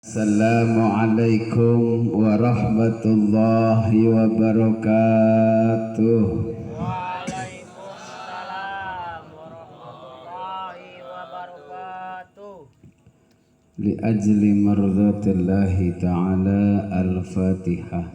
Assalamualaikum warahmatullahi wabarakatuh. Waalaikumsalam warahmatullahi wabarakatuh. Li ajli mardatillahi ta'ala al-Fatihah.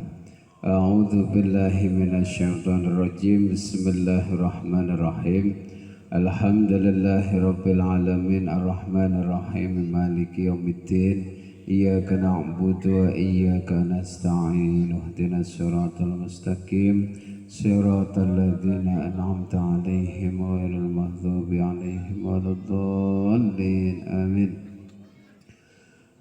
A'udzu billahi minasyaitonir rajim. Bismillahirrahmanirrahim. Alhamdulillahi rabbil alamin arrahmanir rahim maliki yaumiddin. Iyyaka na'budu wa iyyaka nasta'in. Ihdinas siratal mustaqim. Siratal ladzina an'amta 'alaihim ghairil maghdubi 'alaihim waladdallin. Amin.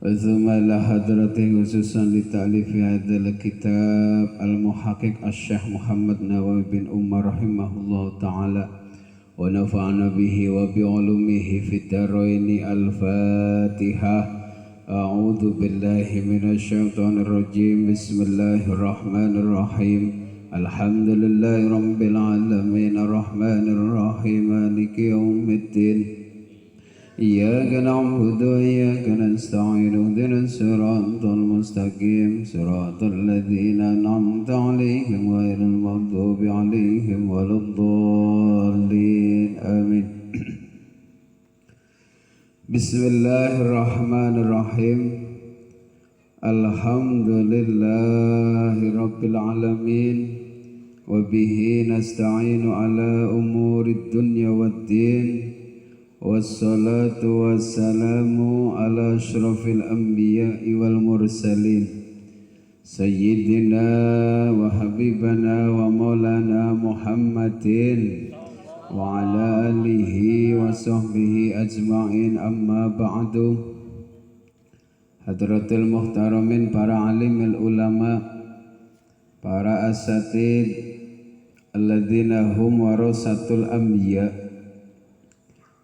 ثم إلى حضرته خصوصا لتأليف هذا الكتاب المحقق الشيخ محمد نووي بن عمر رحمه الله تعالى ونفعنا به وبعلومه في الدارين. الفاتحة. أعوذ بالله من الشيطان الرجيم. بسم الله الرحمن الرحيم. الحمد لله رب العالمين الرحمن الرحيم مالك يوم الدين. إياك نعبد وإياك نستعين اهدنا الصراط المستقيم صراط الذين أنعمت عليهم غير المغضوب عليهم ولا الضالين آمين. بسم الله الرحمن الرحيم. الحمد لله رب العالمين وبه نستعين على أمور الدنيا والدين والصلاة والسلام على أشرف الأنبياء والمرسلين سيدنا وحبيبنا ومولانا محمد وعلى آله وصحبه أجمعين. أما بعد. Hadratul muhtaramin, para alimul ulama, para asatid alladzina hum warasatul anbiya.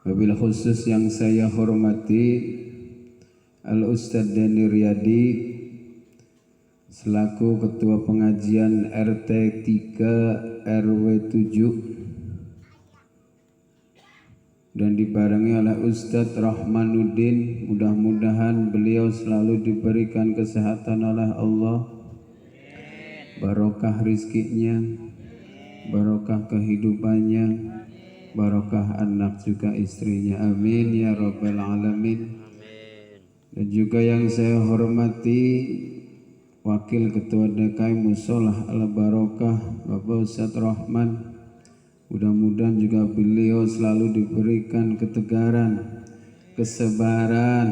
Wabil khusus yang saya hormati Al-Ustadz Deni Riyadi selaku Ketua Pengajian RT 3 RW 7 dan dibarengi oleh Ustadz Rahmanuddin. Mudah-mudahan beliau selalu diberikan kesehatan oleh Allah, barokah rizkinya, barokah kehidupannya, barokah anak juga istrinya, amin ya rabbal alamin. Dan juga yang saya hormati Wakil Ketua DKI Musholah Al Barokah Bapak Ustadz Rahman. Mudah-mudahan juga beliau selalu diberikan ketegaran, kesabaran,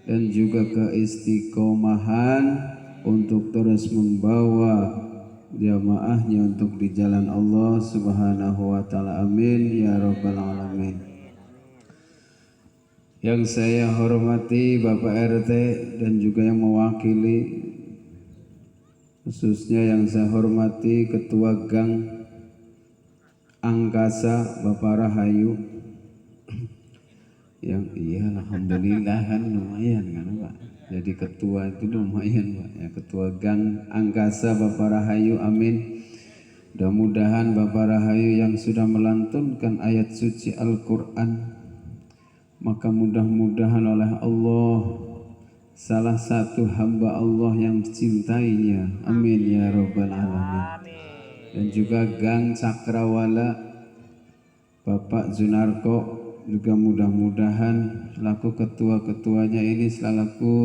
dan juga keistiqomahan untuk terus membawa jamaahnya untuk di jalan Allah subhanahu wa ta'ala, amin ya rabbal alamin. Yang saya hormati Bapak RT dan juga yang mewakili, khususnya yang saya hormati Ketua Gang Angkasa Bapak Rahayu yang alhamdulillah kan lumayan kan Pak, jadi ketua itu lumayan Pak ya, Ketua Gang Angkasa Bapak Rahayu, amin. Mudah-mudahan Bapak Rahayu yang sudah melantunkan ayat suci Al-Quran, maka mudah-mudahan oleh Allah salah satu hamba Allah yang cintainya, amin ya rabbal alamin. Dan juga Gang Cakrawala Bapak Junarko juga mudah-mudahan selaku ketua-ketuanya ini, selaku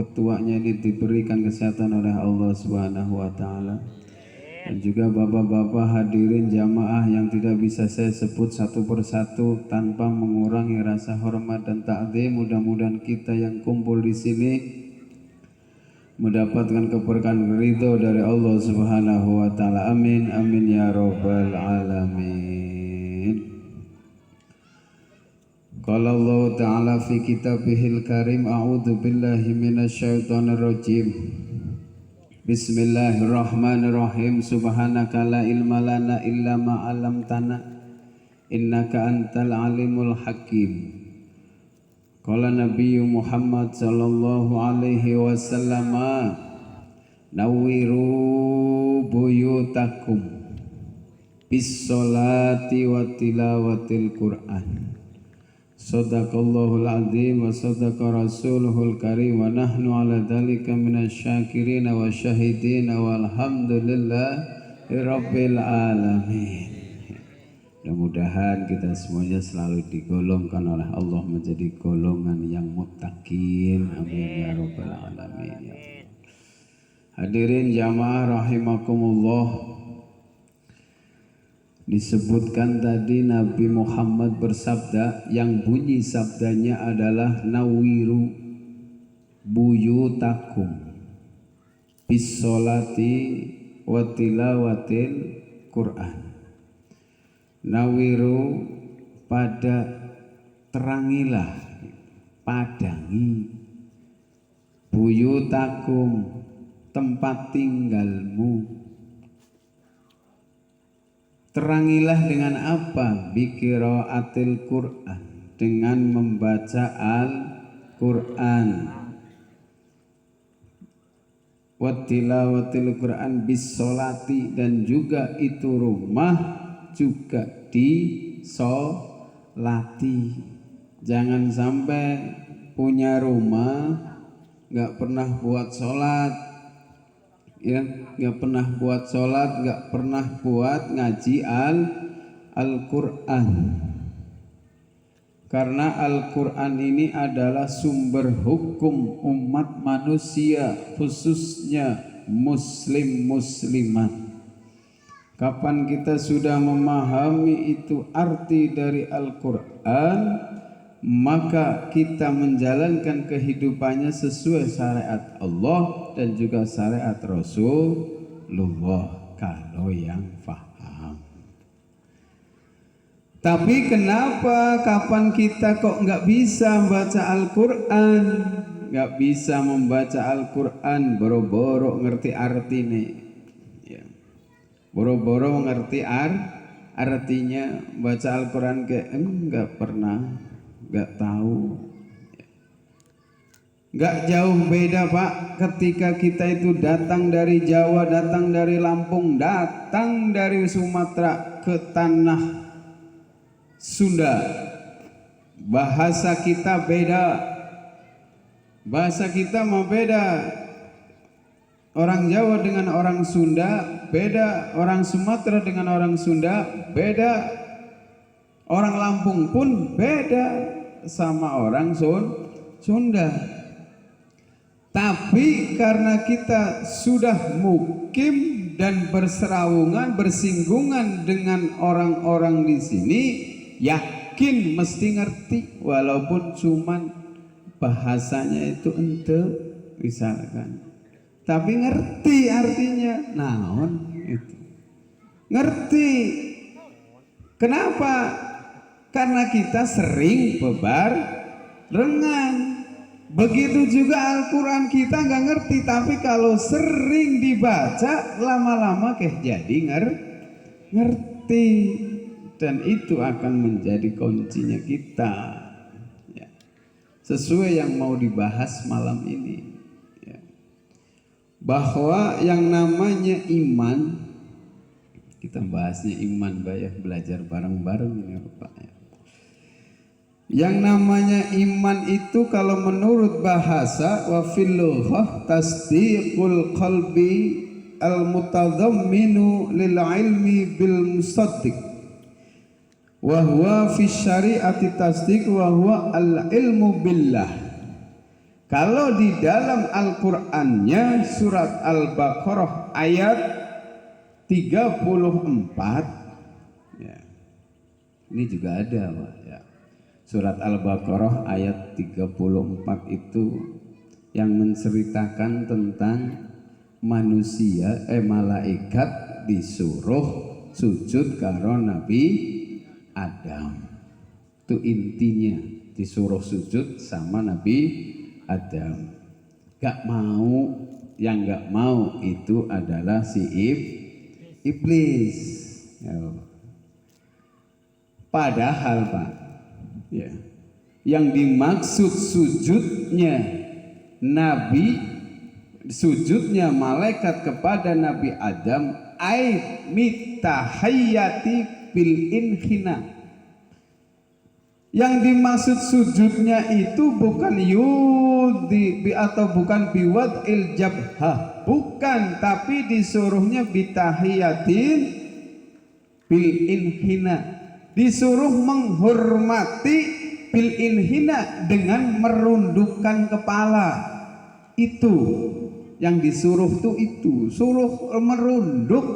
ketuanya ini diberikan kesehatan oleh Allah Subhanahu wa taala. Dan juga bapak-bapak hadirin jamaah yang tidak bisa saya sebut satu persatu tanpa mengurangi rasa hormat dan takzim. Mudah-mudahan kita yang kumpul di sini mendapatkan keberkahan ridho dari Allah Subhanahu wa taala, amin amin ya rabbal alamin. Qala Allah Ta'ala fi kitabihil karim. A'udzu billahi minasyaitonir rajim. Bismillahirrahmanirrahim. Subhanaka la ilma lana illa ma 'allamtana innaka antal alimul hakim. Qala Nabi Muhammad sallallahu alaihi wasallam, nawwiru buyutakum bis sholati wa tilawatil Qur'an. Sadaqallahul azim wa sadaqa rasuluhul karim wa nahnu ala dhalika minasyakirin wa syahidin walhamdulillahi rabbil alamin. Mudah-mudahan kita semuanya selalu digolongkan oleh Allah menjadi golongan yang muttaqin. Amin ya rabbal alamin ya Allah. Hadirin jamaah rahimakumullah. Disebutkan tadi Nabi Muhammad bersabda, yang bunyi sabdanya adalah nawiru buyutakum bisolati wa tilawatil Quran. Nawiru pada terangilah, padangi, buyutakum tempat tinggalmu. Terangilah dengan apa? Biqiraatil Quran, dengan membaca Al-Quran. Watilawatil Quran bisolati, dan juga itu rumah juga disolati. Jangan sampai punya rumah nggak pernah buat sholat, ya, nggak pernah buat sholat, nggak pernah buat ngaji Al-Quran. Karena Al-Quran ini adalah sumber hukum umat manusia, khususnya muslim-muslimat. Kapan kita sudah memahami itu arti dari Al-Quran, maka kita menjalankan kehidupannya sesuai syariat Allah dan juga syariat Rasulullah kalau yang faham. Tapi kenapa kapan kita kok nggak bisa membaca Al-Quran, nggak bisa membaca Al-Quran, boro-boro ngerti artinya, ya. Boro-boro ngerti artinya, baca Al-Quran kayak nggak pernah, nggak tahu. Nggak jauh beda Pak, ketika kita itu datang dari Jawa, datang dari Lampung, datang dari Sumatera ke tanah Sunda. Bahasa kita beda, bahasa kita mau beda. Orang Jawa dengan orang Sunda beda, orang Sumatera dengan orang Sunda beda, orang Lampung pun beda sama orang Sunda. Tapi karena kita sudah mukim dan berserawungan, bersinggungan dengan orang-orang di sini, yakin mesti ngerti, walaupun cuman bahasanya itu ente misalkan, tapi ngerti artinya. Naon itu ngerti. Kenapa? Karena kita sering bebarengan. Begitu juga Al-Quran kita nggak ngerti, tapi kalau sering dibaca lama-lama jadi ngerti, dan itu akan menjadi kuncinya kita, ya. Sesuai yang mau dibahas malam ini, ya. Bahwa yang namanya iman, kita bahasnya iman bayah, belajar bareng-bareng ini Pak, ya. Yang namanya iman itu kalau menurut bahasa wa fil lughah tasdiqul qalbi al mutadhamminu lil ilmi bil musaddiq wa huwa fi syari'ati tasdiq wa huwa al ilmu billah. Kalau di dalam Al-Qur'annya surat Al-Baqarah ayat 34, ya. Ini juga ada Pak, ya. Surat Al-Baqarah ayat 34 itu yang menceritakan tentang manusia, malaikat disuruh sujud karo Nabi Adam. Itu intinya, disuruh sujud sama Nabi Adam. Gak mau, yang gak mau itu adalah si iblis. Padahal Pak, ya, yang dimaksud sujudnya Nabi, sujudnya malaikat kepada Nabi Adam, ai mitahayyati bil inhina, Yang dimaksud sujudnya itu bukan yudi atau bukan biwad'il jabhah, bukan, tapi disuruhnya bitahiyatin bil inhina, disuruh menghormati bil inhina dengan merundukkan kepala. Itu yang disuruh tuh, itu suruh merunduk,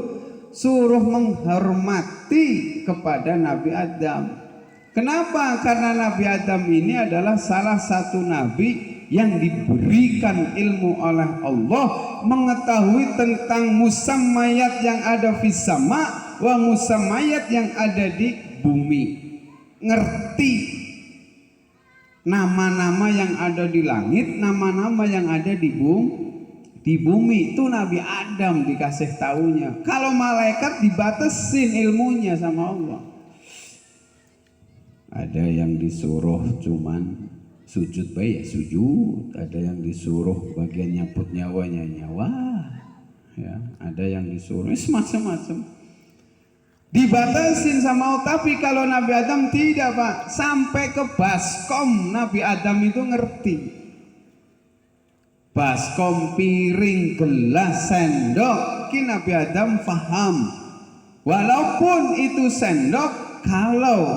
suruh menghormati kepada Nabi Adam. Kenapa? Karena Nabi Adam ini adalah salah satu nabi yang diberikan ilmu oleh Allah, mengetahui tentang musammayat yang ada fis sama wa musammayat yang ada di bumi. Ngerti nama-nama yang ada di langit, nama-nama yang ada di bumi. Itu Nabi Adam dikasih taunya. Kalau malaikat dibatasin ilmunya sama Allah. Ada yang disuruh cuman sujud baik ya sujud, ada yang disuruh bagian nyabut nyawanya nyawa, ya, ada yang disuruh semacam-macam. Dibatasin sama Allah. Tapi kalau Nabi Adam tidak, Pak, sampai ke baskom Nabi Adam itu ngerti. Baskom, piring, gelas, sendok, ki Nabi Adam paham. Walaupun itu sendok,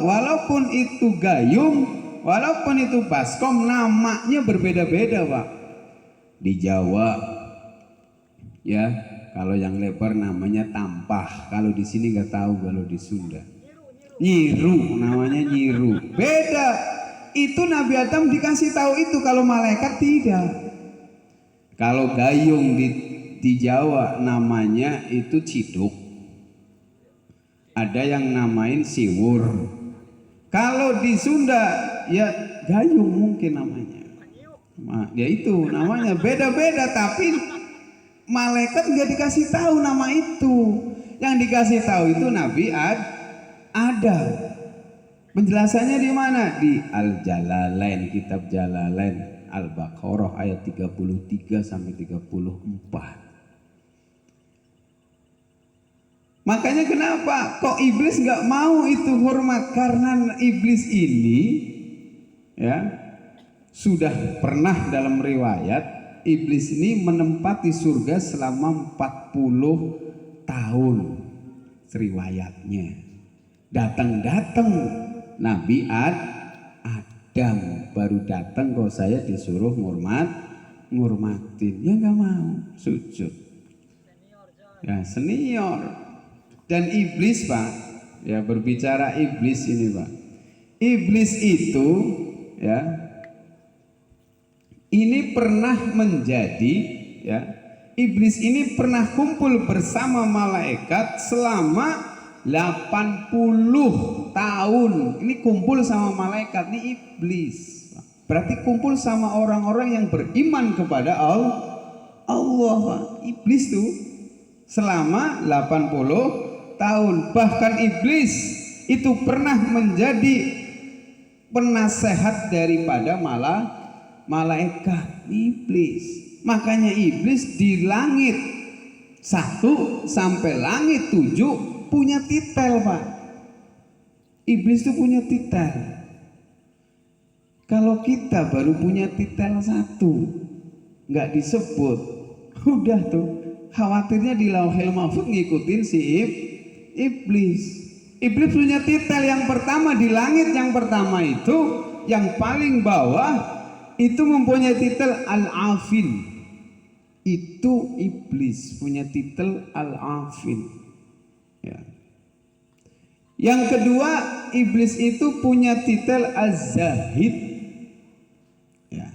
walaupun itu gayung, walaupun itu baskom, namanya berbeda-beda, Pak. Di Jawa ya, kalau yang lebar namanya tampah, kalau di sini nggak tahu, kalau di Sunda nyiru, namanya nyiru, beda. Itu Nabi Adam dikasih tahu itu, kalau malaikat tidak. Kalau gayung di Jawa namanya itu ciduk, ada yang namain siwur. Kalau di Sunda ya gayung mungkin namanya. Ya itu namanya beda-beda, tapi malaikat nggak dikasih tahu nama itu. Yang dikasih tahu itu Nabi Adam. Penjelasannya di mana? Di Al-Jalalain, kitab Jalalain, Al-Baqarah ayat 33 sampai 34. Makanya kenapa kok iblis nggak mau itu hormat? Karena iblis ini ya sudah pernah dalam riwayat, iblis ini menempati surga selama 40 tahun riwayatnya. Datang Nabi Adam baru datang, kok saya disuruh ngurmatin, ya nggak mau sujud. Ya senior. Dan iblis, Pak, ya berbicara iblis ini, Pak. Iblis itu ya ini pernah menjadi ya, iblis ini pernah kumpul bersama malaikat selama 80 tahun. Ini kumpul sama malaikat, ini iblis. Berarti kumpul sama orang-orang yang beriman kepada Allah, Pak. Iblis tuh selama 80 tahun. Bahkan iblis itu pernah menjadi penasehat daripada malaikat. Iblis. Makanya iblis di langit 1 sampai langit 7 punya titel, Pak. Iblis itu punya titel. Kalau kita baru punya titel 1, nggak disebut, udah tuh khawatirnya di Lauhil Mahfuz ngikutin si iblis. Iblis punya titel yang pertama di langit, yang pertama itu yang paling bawah itu mempunyai titel Al-Afin. Itu iblis punya titel Al-Afin. Ya. Yang kedua, iblis itu punya titel Az-Zahid. Ya.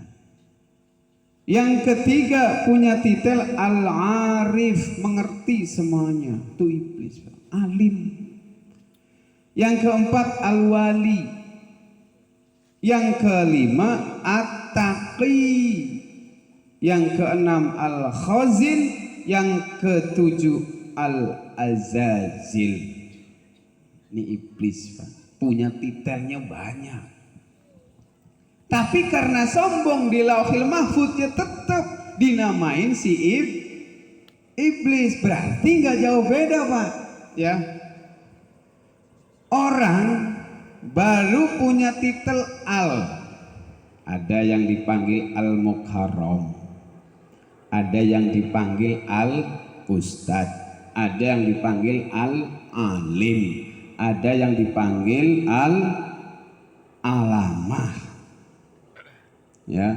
Yang ketiga punya titel Al-Arif, mengerti semuanya. Itu iblis, Pak. Alim. Yang keempat Al-Wali. Yang kelima At-Taqi. Yang keenam Al-Khazin. Yang ketujuh Al-Azazil. Ini iblis, Pak. Punya titelnya banyak. Tapi karena sombong di Lauhil Mahfuz, ya tetap dinamain si iblis. Berarti nggak jauh beda, Pak. Ya, orang baru punya titel al. Ada yang dipanggil al-mukarram, ada yang dipanggil al-ustad, ada yang dipanggil al-alim, ada yang dipanggil al-alamah. Ya,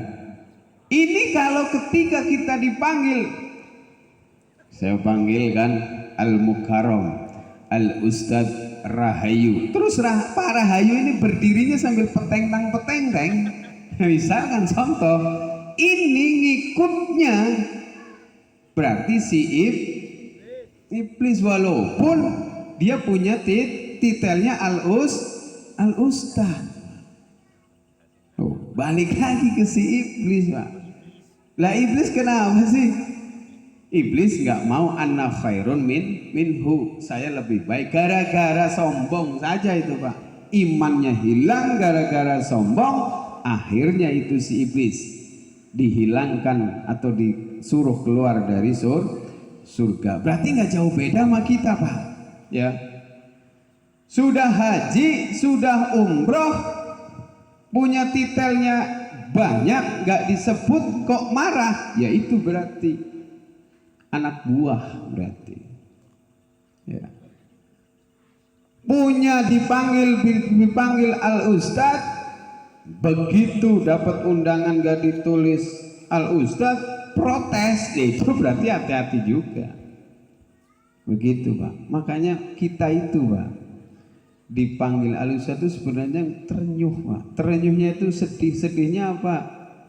ini kalau ketika kita dipanggil, saya panggil kan al-mukarram, al-ustad Rahayu, terus Pak Rahayu ini berdirinya sambil peteng-teng. Misalkan contoh, ini ngikutnya berarti si iblis, walaupun dia punya titelnya al-ustad. Oh, balik lagi ke si iblis, Pak. Lah iblis kenapa sih? Iblis nggak mau anna khairun minhu, saya lebih baik, gara-gara sombong saja itu, Pak. Imannya hilang gara-gara sombong. Akhirnya itu si iblis dihilangkan atau disuruh keluar dari surga. Berarti nggak jauh beda sama kita, Pak. Ya, sudah haji, sudah umroh, punya titelnya banyak, nggak disebut kok marah. Ya itu berarti anak buah berarti. Ya. Punya dipanggil al-ustad. Begitu dapat undangan gak ditulis al-ustad, protes, itu berarti hati-hati juga. Begitu, Pak. Makanya kita itu, Pak, dipanggil al-ustad itu sebenarnya terenyuh, Pak. Terenyuhnya itu sedih-sedihnya apa?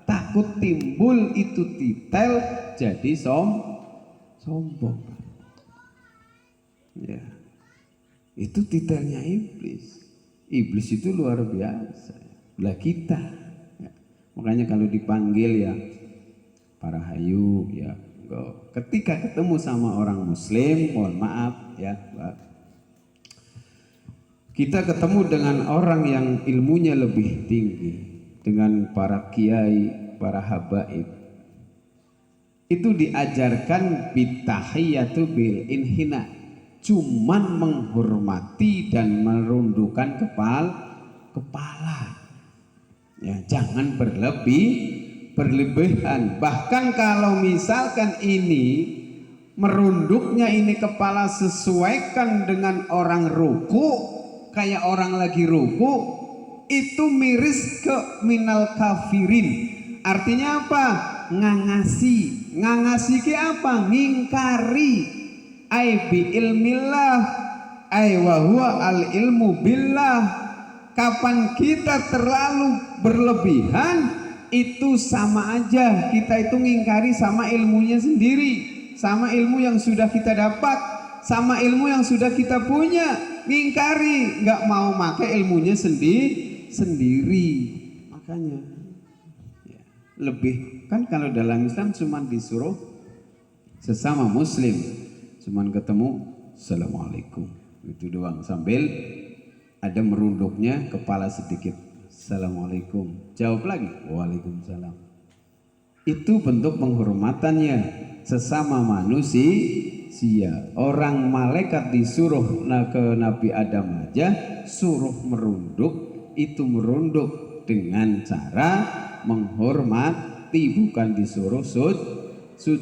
Takut timbul itu titel jadi sombong. Ya, itu titelnya iblis. Iblis itu luar biasa. Lah kita, ya. Makanya kalau dipanggil ya para hayu, ya ketika ketemu sama orang muslim, mohon maaf ya, Pak, kita ketemu dengan orang yang ilmunya lebih tinggi, dengan para kiai, para habaib, itu diajarkan bitahiyatu bil inhina, cuman menghormati dan merundukkan kepala. Ya, jangan berlebihan. Bahkan kalau misalkan ini merunduknya ini kepala sesuaikan dengan orang ruku, kayak orang lagi ruku, itu miris ke minal kafirin. Artinya apa? Ngangasi ke apa? Ngingkari. Ai bi ilmillah, ai wa huwa al ilmu billah. Kapan kita terlalu berlebihan, itu sama aja kita itu ngingkari sama ilmunya sendiri, sama ilmu yang sudah kita dapat, sama ilmu yang sudah kita punya. Ngingkari, nggak mau pakai ilmunya sendiri. Makanya ya, lebih kan kalau dalam Islam cuma disuruh sesama muslim, cuman ketemu assalamualaikum itu doang, sambil ada merunduknya kepala sedikit, assalamualaikum, jawab lagi waalaikumsalam. Itu bentuk penghormatannya sesama manusia. Orang malaikat disuruh ke Nabi Adam aja suruh merunduk, itu merunduk dengan cara menghormati, bukan disuruh sujud,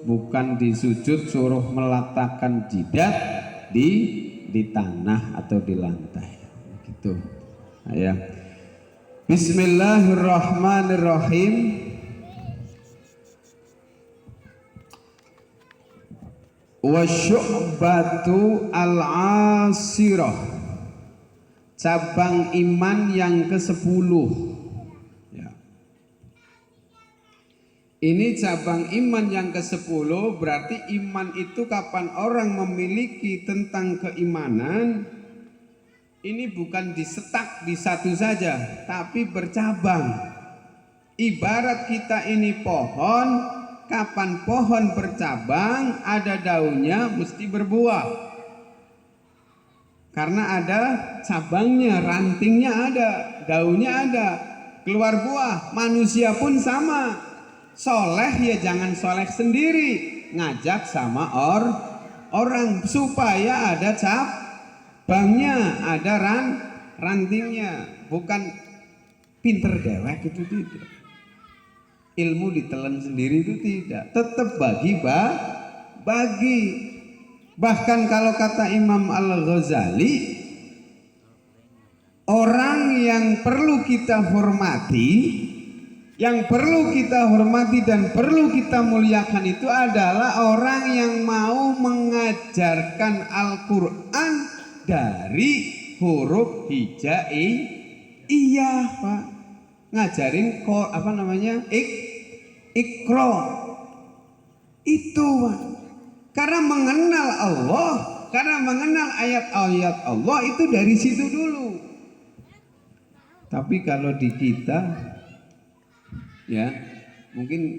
bukan disujud suruh meletakkan jidat di tanah atau di lantai gitu. Ya. Bismillahirrahmanirrahim. Wa syu'batu al-asirah, cabang iman yang ke-10. Ya. Ini cabang iman yang ke-10, berarti iman itu kapan orang memiliki tentang keimanan, ini bukan disetak di satu saja, tapi bercabang. Ibarat kita ini pohon, kapan pohon bercabang, ada daunnya mesti berbuah. Karena ada cabangnya, rantingnya ada, daunnya ada, keluar buah. Manusia pun sama. Soleh ya jangan soleh sendiri, ngajak sama orang supaya ada cabangnya, ada rantingnya, bukan pinter dewek itu tidak. Ilmu ditelan sendiri itu tidak, tetap bagi. Bahkan kalau kata Imam Al-Ghazali, orang yang perlu kita hormati, dan perlu kita muliakan itu adalah orang yang mau mengajarkan Al-Quran dari huruf hijaiyah, Pak. Ngajarin ikro itu, Pak. Karena mengenal Allah, karena mengenal ayat-ayat Allah itu dari situ dulu. Tapi kalau di kita ya mungkin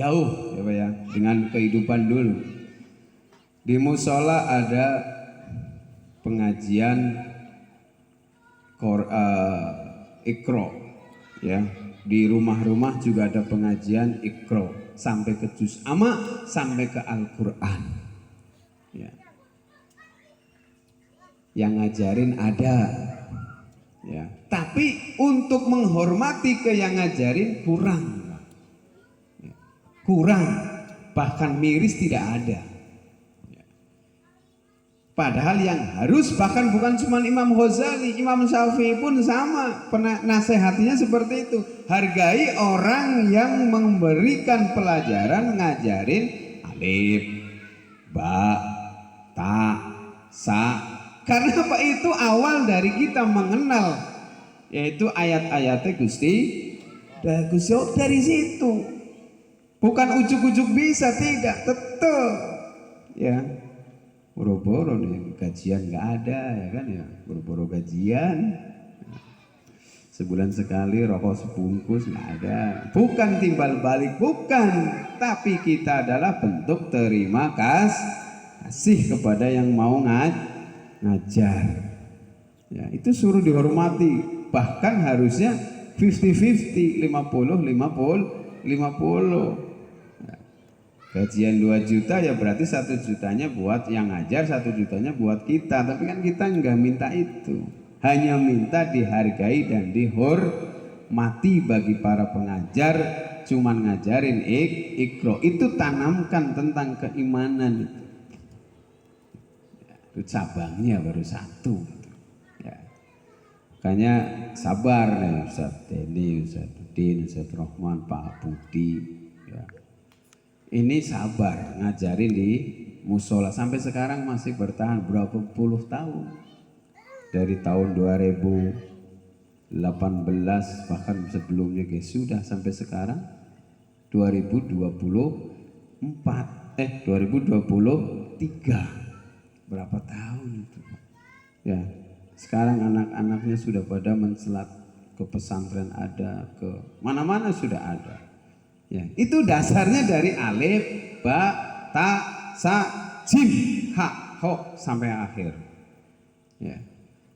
jauh ya Pak ya dengan kehidupan dulu. Di musola ada pengajian Iqra ya. Di rumah-rumah juga ada pengajian Iqra sampai ke juz amma, sampai ke Al-Qur'an. Ya. Yang ngajarin ada. Ya. Tapi untuk menghormati ke yang ngajarin kurang. Ya. Kurang, bahkan miris tidak ada. Padahal yang harus, bahkan bukan cuma Imam Ghazali, Imam Syafi'i pun sama, nasihatnya seperti itu. Hargai orang yang memberikan pelajaran, ngajarin alif, ba, ta, sa. Karena apa? Itu awal dari kita mengenal, yaitu ayat-ayatnya Gusti dari situ. Bukan ujuk-ujuk bisa, tidak, tetap ya. Boro-boro nih gajian nggak ada ya kan ya, boro-boro gajian sebulan sekali rokok sebungkus nggak ada, bukan timbal balik, bukan, tapi kita adalah bentuk terima kasih kepada yang mau ngajar ya, itu suruh dihormati, bahkan harusnya 50-50, 50-50. Gajian 2 juta ya berarti 1 jutanya buat yang ngajar, 1 jutanya buat kita. Tapi kan kita nggak minta itu, hanya minta dihargai dan dihormati bagi para pengajar. Cuman ngajarin Iqra, itu tanamkan tentang keimanan itu cabangnya baru 1 ya. Makanya sabar nih Ustaz Deni, Ustaz Udin, Ustaz Rohman, Pak Budi ya. Ini sabar ngajarin di musola sampai sekarang masih bertahan berapa puluh tahun, dari tahun 2018 bahkan sebelumnya sudah sampai sekarang 2023, berapa tahun itu ya. Sekarang anak-anaknya sudah pada mencelat ke pesantren, ada ke mana-mana sudah ada. Ya, itu dasarnya dari alif, ba, ta, sa, jim, ha, ho sampai akhir. Ya.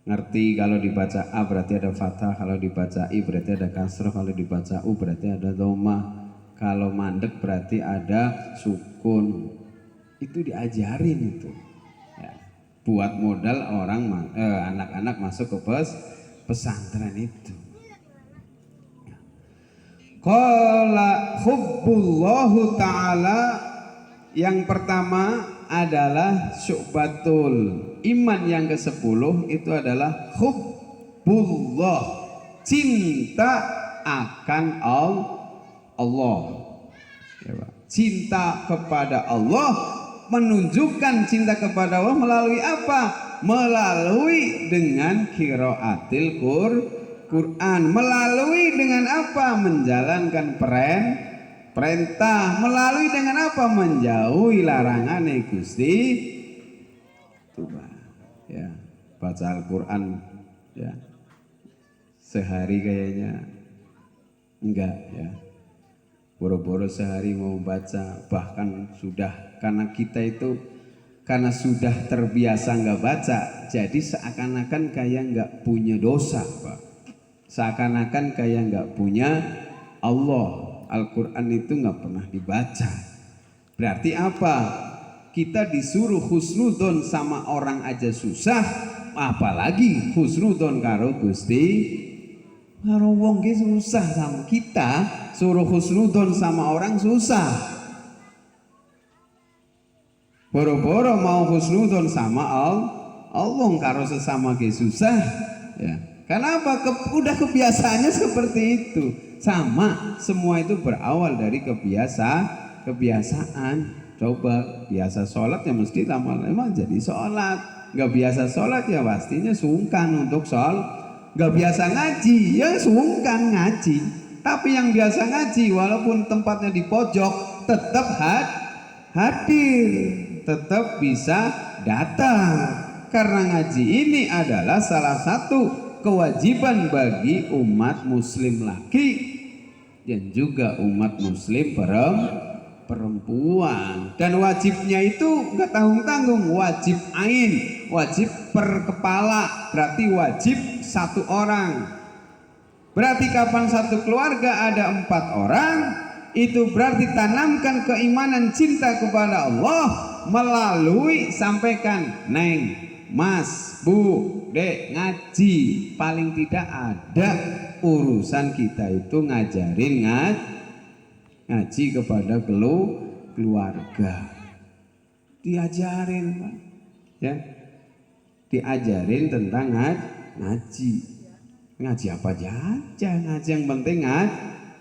Ngerti kalau dibaca A berarti ada fathah, kalau dibaca I berarti ada kasroh, kalau dibaca U berarti ada dhammah, kalau mandek berarti ada sukun. Itu diajarin itu. Ya. Buat modal anak-anak masuk ke pesantren itu. Qala hubbullahu ta'ala, yang pertama adalah syu'batul iman, yang ke-10 itu adalah hubbullah, cinta akan Allah ya, Pak. Cinta kepada Allah, menunjukkan cinta kepada Allah melalui apa? Melalui dengan qiraatil Quran, melalui dengan apa? Menjalankan perintah, melalui dengan apa? Menjauhi larangan Gusti Tuhan ya. Baca Al-Quran ya sehari kayaknya enggak ya, boro-boro sehari mau baca, bahkan sudah, karena kita itu karena sudah terbiasa nggak baca, jadi seakan-akan kayak nggak punya dosa, Pak. Seakan-akan kayak nggak punya Allah. Al-Quran itu nggak pernah dibaca. Berarti apa? Kita disuruh husnudzon sama orang aja susah, apalagi husnudon karo Gusti. Karo wong ki susah, sama kita suruh husnudon sama orang susah. Boro-boro mau husnudon sama Allah karo sesama ki susah ya. Kenapa? Udah kebiasaannya seperti itu. Sama, semua itu berawal dari kebiasaan. Coba biasa sholat ya mesti lama-lama jadi sholat. Gak biasa sholat ya pastinya sungkan untuk sholat. Gak biasa ngaji ya sungkan ngaji. Tapi yang biasa ngaji walaupun tempatnya di pojok tetap hadir, tetap bisa datang. Karena ngaji ini adalah salah satu kewajiban bagi umat muslim laki dan juga umat muslim perempuan. Dan wajibnya itu gak tanggung-tanggung, wajib ain, wajib per kepala, berarti wajib satu orang. Berarti kapan satu keluarga ada 4 orang, itu berarti tanamkan keimanan cinta kepada Allah melalui sampaikan neng, mas, bu, dek ngaji. Paling tidak ada urusan kita itu ngajarin ngaji kepada keluarga. Diajarin Pak ya, diajarin tentang ngaji. Ngaji apa aja, ngaji yang penting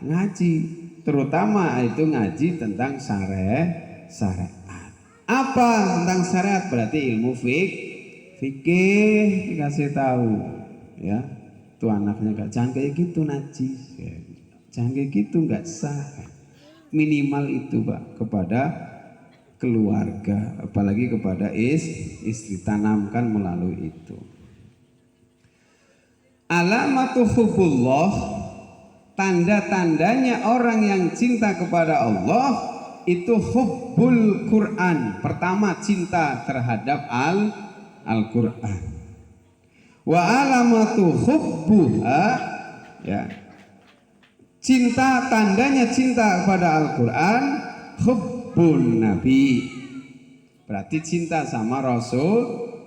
ngaji. Terutama itu ngaji tentang syariat. Apa tentang syariat? Berarti ilmu fikih dikasih tahu ya. Tuh anaknya jangan kayak gitu najis ya. Jangan kayak gitu nggak sah. Minimal itu Pak kepada keluarga, apalagi kepada istri, tanamkan melalui itu. Alamatu hubbullah, tanda-tandanya orang yang cinta kepada Allah itu hubbul Quran. Pertama cinta terhadap Al-Quran. Wa alamatu hubbuha ya. Cinta, tandanya cinta kepada Al-Quran hubbun Nabi. Berarti cinta sama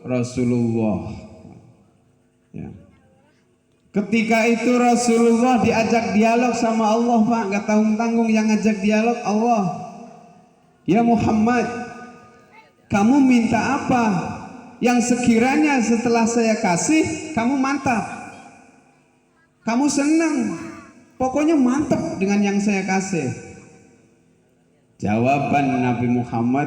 Rasulullah ya. Ketika itu Rasulullah diajak dialog sama Allah Pak, gak tanggung-tanggung yang ngajak dialog Allah. Ya Muhammad, kamu minta apa yang sekiranya setelah saya kasih kamu mantap, kamu senang, pokoknya mantap dengan yang saya kasih. Jawaban Nabi Muhammad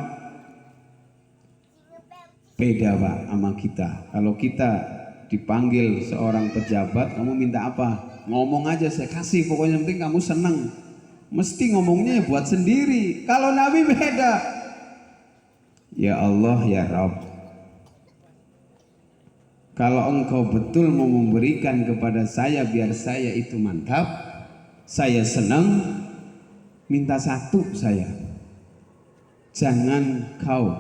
beda Pak sama kita. Kalau kita dipanggil seorang pejabat, kamu minta apa? Ngomong aja saya kasih, pokoknya yang penting kamu senang. Mesti ngomongnya buat sendiri. Kalau Nabi beda. Ya Allah ya Rabb, kalau engkau betul mau memberikan kepada saya biar saya itu mantap, saya senang, minta satu saya. Jangan kau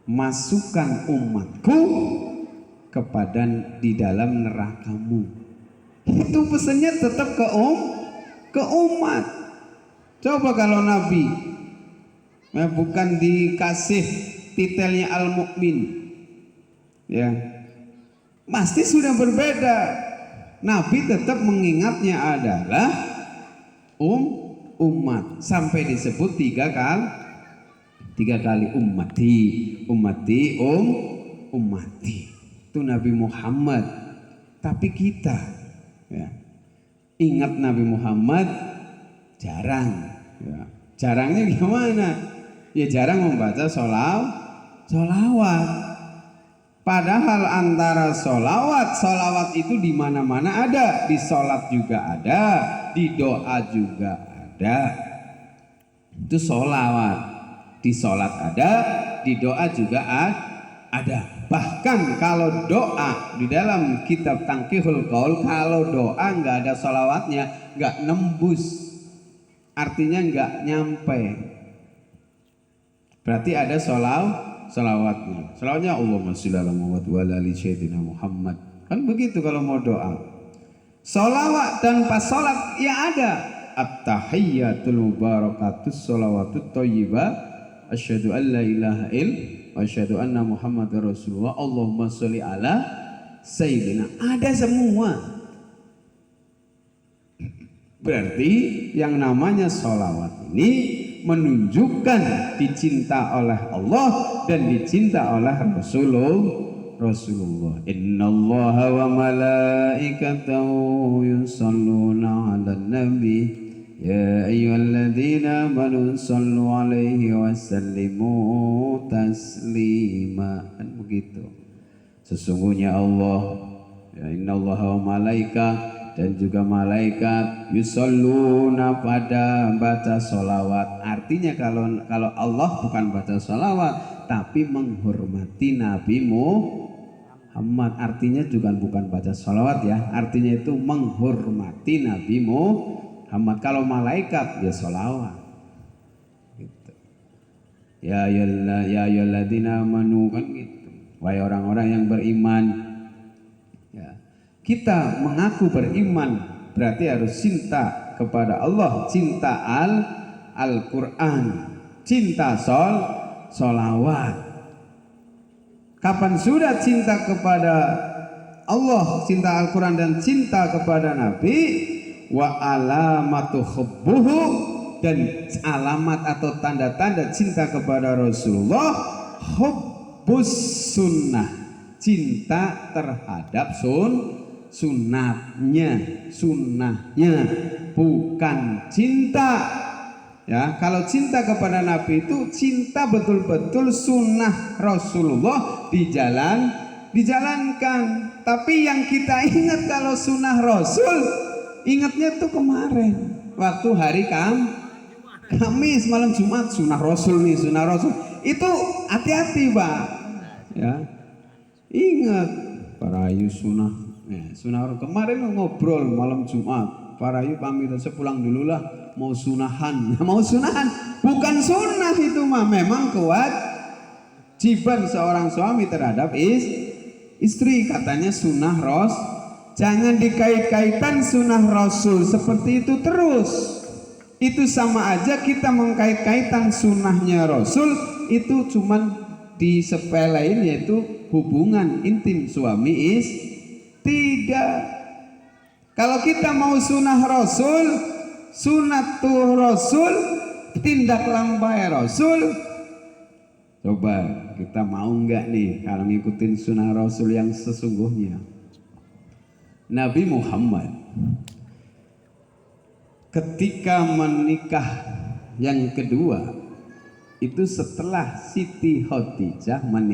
masukkan umatku kepada di dalam nerakamu. Itu pesannya tetap ke umat. Coba kalau Nabi bukan dikasih titelnya al-mukmin ya, pasti sudah berbeda. Nabi tetap mengingatnya adalah umat, sampai disebut 3 kali ummati itu Nabi Muhammad. Tapi kita ya, ingat Nabi Muhammad jarang ya. Jarangnya gimana? Ya jarang membaca sholawat. Padahal antara sholawat itu di mana-mana ada, di sholat juga ada, di doa juga ada. Itu sholawat, di sholat ada, di doa juga ada. Bahkan kalau doa di dalam kitab Tangkihul Qaul, kalau doa nggak ada sholawatnya, nggak nembus, artinya nggak nyampe. Berarti ada sholawatnya. Sholawatnya Allahumma sholli ala Muhammad wa ala ali sayyidina Muhammad. Kan begitu kalau mau doa. Sholawat dan pas sholat ya ada. At-tahiyyatul mubarakatus sholawatut thayyibah asyhadu an la ilaha wa asyhadu anna Muhammadar Rasulullah, Allahumma sholli ala sayyidina. Ada semua. Berarti yang namanya sholawat ini menunjukkan dicinta oleh Allah dan dicinta oleh Rasulullah. Innallaha wa malaikatahu yusholluna 'alan nabi ya ayyuhalladzina amanu shollu 'alaihi wa sallimu taslima. Kan begitu. Sesungguhnya Allah, ya innallaha wa malaikatahu, dan juga malaikat yusholluna pada baca sholawat. Artinya kalau Allah bukan baca sholawat tapi menghormati Nabi Muhammad. Artinya juga bukan baca sholawat ya, artinya itu menghormati Nabi Muhammad. Kalau malaikat ya sholawat gitu. Ya ayyuhalladzina amanu, kan gitu. Wahai orang-orang yang beriman. Kita mengaku beriman berarti harus cinta kepada Allah, cinta Al-Quran, cinta sholawat. Kapan sudah cinta kepada Allah, cinta Al-Quran dan cinta kepada Nabi, wa alamatu hubbuhu, dan alamat atau tanda-tanda cinta kepada Rasulullah, hubbus sunnah, cinta terhadap sunnahnya, bukan cinta ya. Kalau cinta kepada Nabi itu cinta betul-betul sunnah Rasulullah dijalankan. Tapi yang kita ingat kalau sunnah Rasul, ingatnya tuh kemarin waktu hari Kamis malam Jumat, sunnah Rasul nih, sunnah Rasul itu. Hati-hati Pak ya, ingat para ayu sunnah. Sunnah kemarin ngobrol malam Jumat, para ayu pamit sepulang dulu lah, mau sunahan. Mau sunahan bukan sunnah itu mah, memang kewajiban seorang suami terhadap istri, katanya sunnah jangan dikait-kaitan sunnah Rasul seperti itu terus. Itu sama aja kita mengkait-kaitan sunnahnya Rasul, itu cuman disepelein, yaitu hubungan intim suami istri. Tidak. Kalau kita mau sunnah Rasul, sunnatul Rasul, tindak lambai Rasul, coba kita mau nggak nih kalau ngikutin sunnah Rasul yang sesungguhnya? Nabi Muhammad ketika menikah yang kedua itu setelah Siti Khadijah menikah